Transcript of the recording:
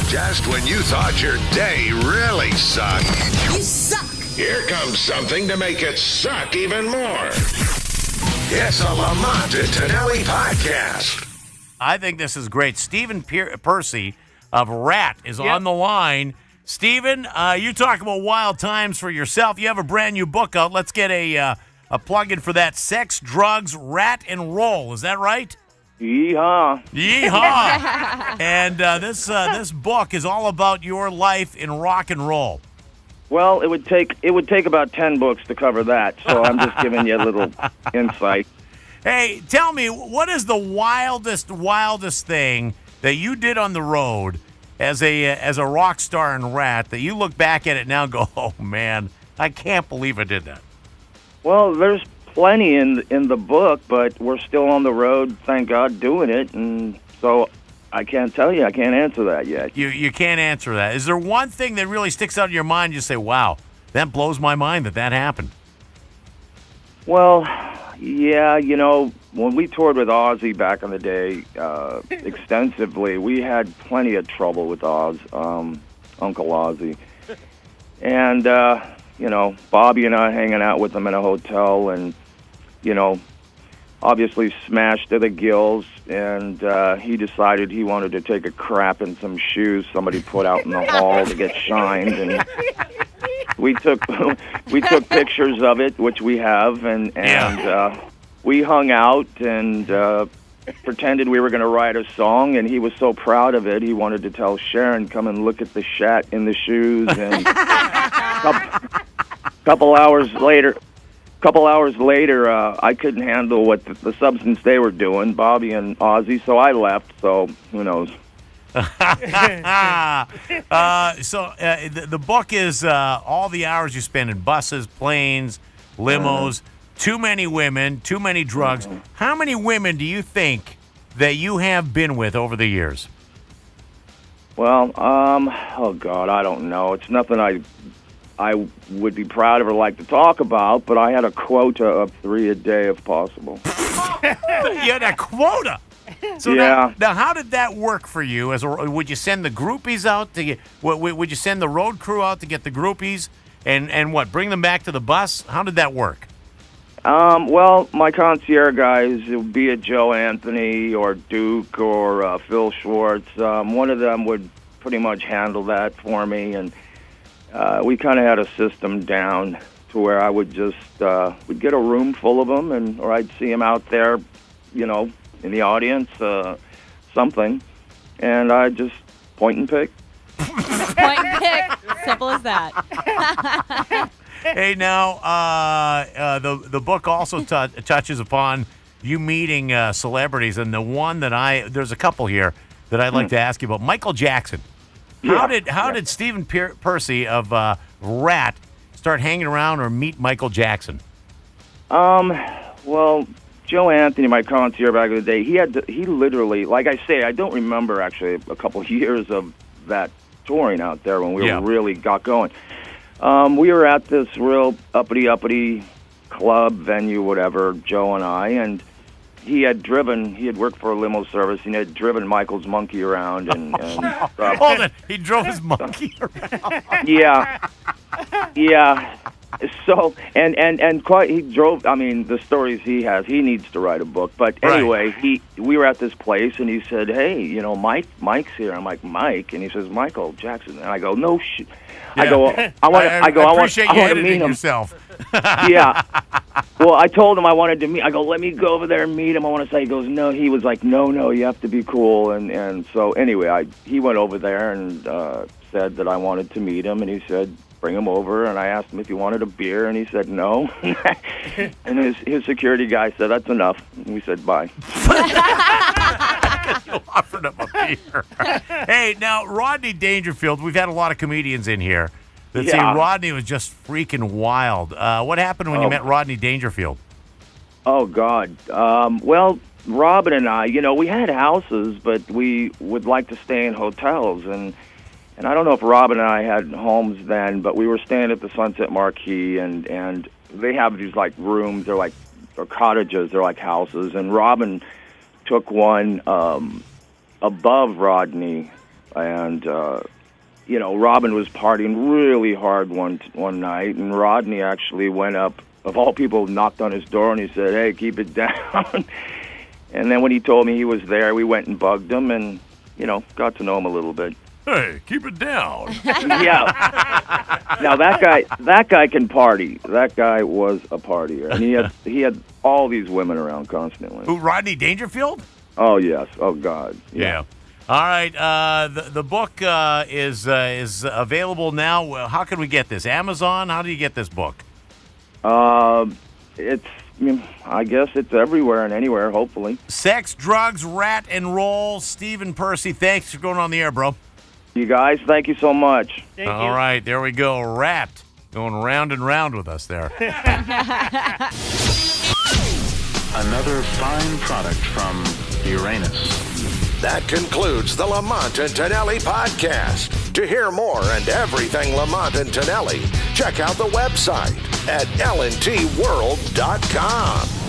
Just when you thought your day really sucked. You suck. Here comes something to make it suck even more. It's a Lamont and Tonelli podcast. I think this is great. Stephen Pearcy of Rat is on the line. Stephen, you talk about wild times for yourself. You have a brand new book out. Let's get a plug-in for that. Sex, Drugs, Rat, and Roll. Is that right? Yeehaw. Yeehaw. And this book is all about your life in rock and roll. Well, it would take about 10 books to cover that, so I'm just giving you a little insight. Hey, tell me, what is the wildest thing that you did on the road as a rock star in Rat that you look back at it now and go, oh, man, I can't believe I did that? Well, there's plenty in the book, but we're still on the road, thank God, doing it, and so I can't tell you. I can't answer that yet. You can't answer that. Is there one thing that really sticks out in your mind? You say, wow, that blows my mind that happened. Well, yeah, when we toured with Ozzy back in the day extensively, we had plenty of trouble with Uncle Ozzy. And, Bobby and I hanging out with him in a hotel and, obviously smashed to the gills, and he decided he wanted to take a crap in some shoes somebody put out in the hall to get shined, and we took pictures of it, which we have, and we hung out and pretended we were going to write a song, and he was so proud of it, he wanted to tell Sharon, come and look at the shat in the shoes, and couple hours later, I couldn't handle what the substance they were doing, Bobby and Ozzy, so I left, so who knows. The book is all the hours you spend in buses, planes, limos, too many women, too many drugs. How many women do you think that you have been with over the years? Well, oh God, I don't know. It's nothing I would be proud of or like to talk about, but I had a quota of 3 a day if possible. You had a quota? So yeah. Now, how did that work for you? Would you send the groupies out to get? Would you send the road crew out to get the groupies and what? Bring them back to the bus? How did that work? Well, my concierge guys, it would be a Joe Anthony or Duke or Phil Schwartz. One of them would pretty much handle that for me, and we kind of had a system down to where I would just we'd get a room full of them, or I'd see them out there, in the audience, something, and I'd just point and pick. Point and pick, simple as that. Hey, now the book also touches upon you meeting celebrities, and the one that there's a couple here that I'd like to ask you about. Michael Jackson. How did Stephen Pearcy of Rat start hanging around or meet Michael Jackson? Well, Joe Anthony, my concierge back in the day, he literally, like I say, I don't remember actually a couple of years of that touring out there when we really got going. We were at this real uppity club venue, whatever, Joe and I, and he had worked for a limo service, and he had driven Michael's monkey around and stuff. Hold it, he drove his monkey around. Yeah. So, and quite, he drove, I mean, the stories he has, he needs to write a book. But anyway, we were at this place, and he said, hey, Mike's here. I'm like, Mike? And he says, Michael Jackson. And I go, no shit. Yeah. I want to meet him. Yourself. Yeah. Well, I told him I wanted to meet. I go, let me go over there and meet him. I want to say. He goes, no. He was like, no, you have to be cool. And so anyway, he went over there and said that I wanted to meet him, and he said, bring him over. And I asked him if he wanted a beer, and he said no. And his security guy said, that's enough. And we said bye. You offered him a beer. Hey, now, Rodney Dangerfield, we've had a lot of comedians in here that say Rodney was just freaking wild. What happened when you met Rodney Dangerfield? Oh, God. Well, Robin and I, we had houses, but we would like to stay in hotels. And I don't know if Robin and I had homes then, but we were staying at the Sunset Marquis, and they have these, like, rooms. They're like cottages. They're like houses. And Robin took one above Rodney, And, Robin was partying really hard one night, and Rodney actually went up, of all people, knocked on his door, and he said, "Hey, keep it down." And then when he told me he was there, we went and bugged him and, got to know him a little bit. Hey, keep it down. Yeah. Now that guy can party. That guy was a partier, and he had all these women around constantly. Who, Rodney Dangerfield? Oh yes. Oh God. Yeah. All right. The book is available now. How can we get this? Amazon? How do you get this book? I guess it's everywhere and anywhere. Hopefully. Sex, drugs, rat and roll. Stephen Pearcy, thanks for going on the air, bro. You guys, thank you so much. All right, there we go. Rat going round and round with us there. Another fine product from Uranus. That concludes the Lamont and Tonelli podcast. To hear more and everything Lamont and Tonelli, check out the website at lntworld.com.